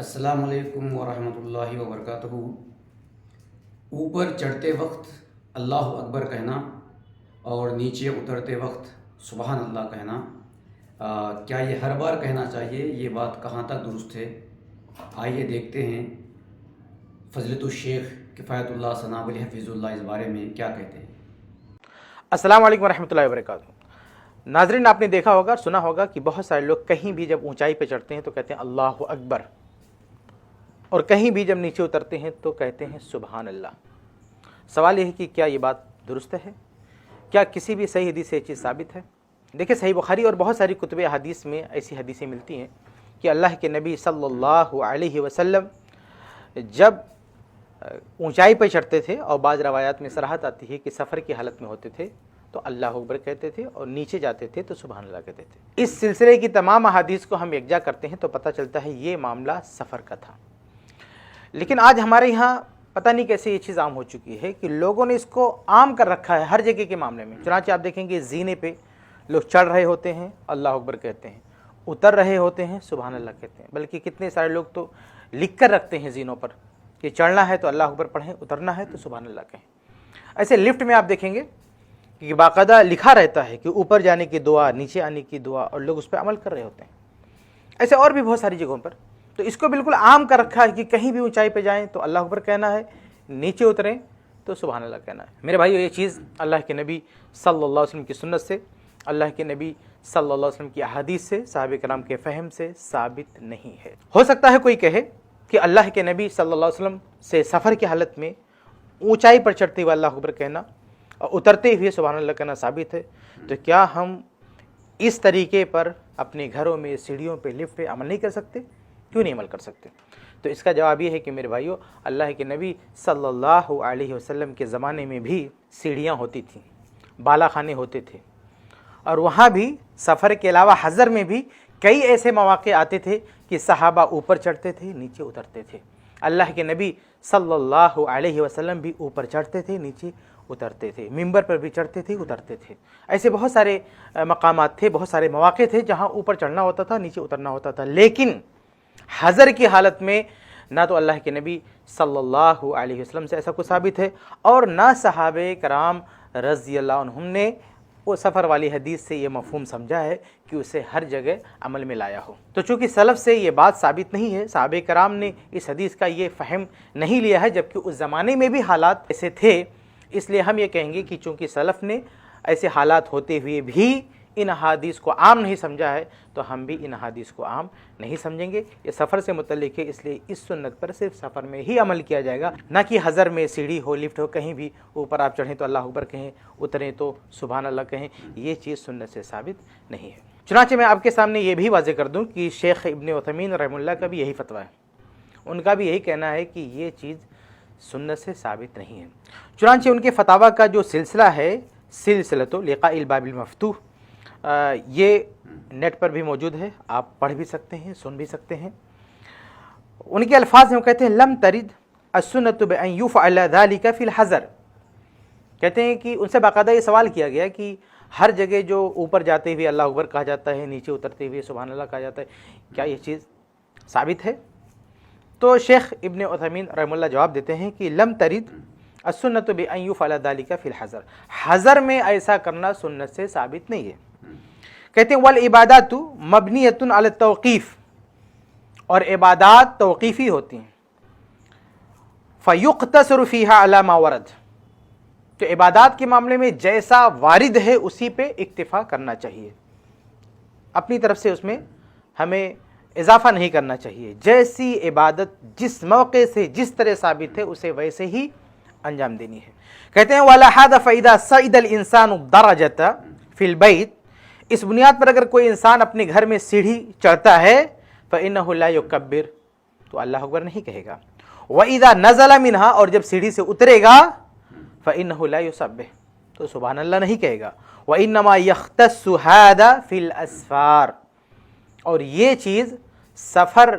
السلام علیکم ورحمۃ اللہ وبرکاتہ۔ اوپر چڑھتے وقت اللہ اکبر کہنا اور نیچے اترتے وقت سبحان اللہ کہنا، کیا یہ ہر بار کہنا چاہیے؟ یہ بات کہاں تک درست ہے؟ آئیے دیکھتے ہیں فضیلت الشیخ کفایت اللہ ثناء ولی حفیظ اللہ اس بارے میں کیا کہتے ہیں۔ السلام علیکم ورحمۃ اللہ وبرکاتہ۔ ناظرین، آپ نے دیکھا ہوگا، سنا ہوگا کہ بہت سارے لوگ کہیں بھی جب اونچائی پہ چڑھتے ہیں تو کہتے ہیں اللہ اکبر، اور کہیں بھی جب نیچے اترتے ہیں تو کہتے ہیں سبحان اللہ۔ سوال یہ ہے کہ کیا یہ بات درست ہے؟ کیا کسی بھی صحیح حدیث سے یہ چیز ثابت ہے؟ دیکھیں، صحیح بخاری اور بہت ساری کتب احادیث میں ایسی حدیثیں ملتی ہیں کہ اللہ کے نبی صلی اللہ علیہ وسلم جب اونچائی پہ چڑھتے تھے، اور بعض روایات میں صراحت آتی ہے کہ سفر کی حالت میں ہوتے تھے تو اللہ اکبر کہتے تھے، اور نیچے جاتے تھے تو سبحان اللہ کہتے تھے۔ اس سلسلے کی تمام احادیث کو ہم یکجا کرتے ہیں تو پتہ چلتا ہے یہ معاملہ سفر کا تھا۔ لیکن آج ہمارے یہاں پتہ نہیں کیسے یہ چیز عام ہو چکی ہے کہ لوگوں نے اس کو عام کر رکھا ہے ہر جگہ کے معاملے میں۔ چنانچہ آپ دیکھیں گے زینے پہ لوگ چڑھ رہے ہوتے ہیں اللہ اکبر کہتے ہیں، اتر رہے ہوتے ہیں سبحان اللہ کہتے ہیں، بلکہ کتنے سارے لوگ تو لکھ کر رکھتے ہیں زینوں پر کہ چڑھنا ہے تو اللہ اکبر پڑھیں، اترنا ہے تو سبحان اللہ کہیں۔ ایسے لفٹ میں آپ دیکھیں گے کہ باقاعدہ لکھا رہتا ہے کہ اوپر جانے کی دعا، نیچے آنے کی دعا، اور لوگ اس پہ عمل کر رہے ہوتے ہیں۔ ایسے اور بھی بہت ساری جگہوں پر تو اس کو بالکل عام کر رکھا ہے کہ کہیں بھی اونچائی پہ جائیں تو اللہ اکبر کہنا ہے، نیچے اتریں تو سبحان اللہ کہنا ہے۔ میرے بھائیو، یہ چیز اللہ کے نبی صلی اللہ علیہ وسلم کی سنت سے، اللہ کے نبی صلی اللہ علیہ وسلم کی احادیث سے، صحابہ کرام کے فہم سے ثابت نہیں ہے۔ ہو سکتا ہے کوئی کہے کہ اللہ کے نبی صلی اللہ علیہ وسلم سے سفر کی حالت میں اونچائی پر چڑھتے ہوئے اللہ اکبر کہنا اور اترتے ہوئے سبحان اللہ کہنا ثابت ہے، تو کیا ہم اس طریقے پر اپنے گھروں میں سیڑھیوں پہ، لفٹ پہ عمل نہیں کر سکتے؟ کیوں نہیں عمل کر سکتے؟ تو اس کا جواب یہ ہے کہ میرے بھائیو، اللہ کے نبی صلی اللہ علیہ وسلم کے زمانے میں بھی سیڑھیاں ہوتی تھیں، بالا خانے ہوتے تھے، اور وہاں بھی سفر کے علاوہ حضر میں بھی کئی ایسے مواقع آتے تھے کہ صحابہ اوپر چڑھتے تھے، نیچے اترتے تھے۔ اللہ کے نبی صلی اللہ علیہ وسلم بھی اوپر چڑھتے تھے، نیچے اترتے تھے، ممبر پر بھی چڑھتے تھے، اترتے تھے۔ ایسے بہت سارے مقامات تھے، بہت سارے مواقع تھے جہاں اوپر چڑھنا ہوتا تھا، نیچے اترنا ہوتا تھا۔ لیکن حضر کی حالت میں نہ تو اللہ کے نبی صلی اللہ علیہ وسلم سے ایسا کچھ ثابت ہے، اور نہ صحابہ کرام رضی اللہ عنہم نے وہ سفر والی حدیث سے یہ مفہوم سمجھا ہے کہ اسے ہر جگہ عمل میں لایا ہو۔ تو چونکہ سلف سے یہ بات ثابت نہیں ہے، صحابہ کرام نے اس حدیث کا یہ فہم نہیں لیا ہے، جبکہ اس زمانے میں بھی حالات ایسے تھے، اس لیے ہم یہ کہیں گے کہ چونکہ سلف نے ایسے حالات ہوتے ہوئے بھی ان احادیث کو عام نہیں سمجھا ہے، تو ہم بھی ان احادیث کو عام نہیں سمجھیں گے۔ یہ سفر سے متعلق ہے، اس لیے اس سنت پر صرف سفر میں ہی عمل کیا جائے گا، نہ کہ حضر میں سیڑھی ہو، لفٹ ہو، کہیں بھی اوپر آپ چڑھیں تو اللہ اکبر کہیں، اتریں تو سبحان اللہ کہیں۔ یہ چیز سنت سے ثابت نہیں ہے۔ چنانچہ میں آپ کے سامنے یہ بھی واضح کر دوں کہ شیخ ابن عثیمین رحمہ اللہ کا بھی یہی فتویٰ ہے، ان کا بھی یہی کہنا ہے کہ یہ چیز سنت سے ثابت نہیں ہے۔ چنانچہ ان کے فتاویٰ کا جو سلسلہ ہے، سلسلۃ لقاء الباب المفتوح، یہ نیٹ پر بھی موجود ہے، آپ پڑھ بھی سکتے ہیں، سن بھی سکتے ہیں۔ ان کے الفاظ میں وہ کہتے ہیں لم ترد السنۃ بان یفعل ذلک فی الحضر، کہتے ہیں کہ ان سے باقاعدہ یہ سوال کیا گیا کہ ہر جگہ جو اوپر جاتے ہوئے اللہ اکبر کہا جاتا ہے، نیچے اترتے ہوئے سبحان اللہ کہا جاتا ہے، کیا یہ چیز ثابت ہے؟ تو شیخ ابن عثیمین رحمہ اللہ جواب دیتے ہیں کہ لم ترد السنۃ بان یفعل ذلک فی الحضر، حضر میں ایسا کرنا سنت سے ثابت نہیں ہے۔ کہتے ہیں والعبادات مبنیۃ علی التوقیف، اور عبادات توقیفی ہوتی ہیں، فیقتصر فیہا علی ما ورد، تو عبادات کے معاملے میں جیسا وارد ہے اسی پہ اکتفا کرنا چاہیے، اپنی طرف سے اس میں ہمیں اضافہ نہیں کرنا چاہیے۔ جیسی عبادت جس موقع سے جس طرح ثابت ہے اسے ویسے ہی انجام دینی ہے۔ کہتے ہیں وَلَحَادَ فَإِذَا صَعِدَ الْإِنسَانُ الدَّرَجَةَ فِي الْبَيْتِ، اس بنیاد پر اگر کوئی انسان اپنے گھر میں سیڑھی چڑھتا ہے فَإِنَّهُ لَا يُكَبِّرُ، تو اللہ اکبر نہیں کہے گا۔ وَإِذَا نَزَلَ مِنْهَا، اور جب سیڑھی سے اترے گا فَإِنَّهُ لَا يُسَبِّحُ، تو سبحان اللہ نہیں کہے گا۔ وَإِنَّمَا يَخْتَصُّ هَذَا فِي الْأَسْفَارِ، اور یہ چیز سفر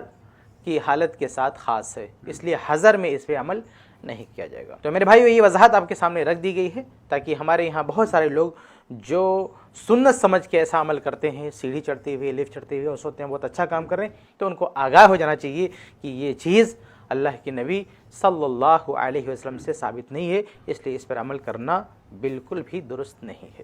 کی حالت کے ساتھ خاص ہے، اس لیے حضر میں اس پہ عمل نہیں کیا جائے گا۔ تو میرے بھائیو، یہ وضاحت آپ کے سامنے رکھ دی گئی ہے تاکہ ہمارے یہاں بہت سارے لوگ جو سنت سمجھ کے ایسا عمل کرتے ہیں، سیڑھی چڑھتے ہوئے، لفٹ چڑھتے ہوئے، اور سوچتے ہیں بہت اچھا کام کر رہے ہیں، تو ان کو آگاہ ہو جانا چاہیے کہ یہ چیز اللہ کے نبی صلی اللہ علیہ وسلم سے ثابت نہیں ہے، اس لیے اس پر عمل کرنا بالکل بھی درست نہیں ہے۔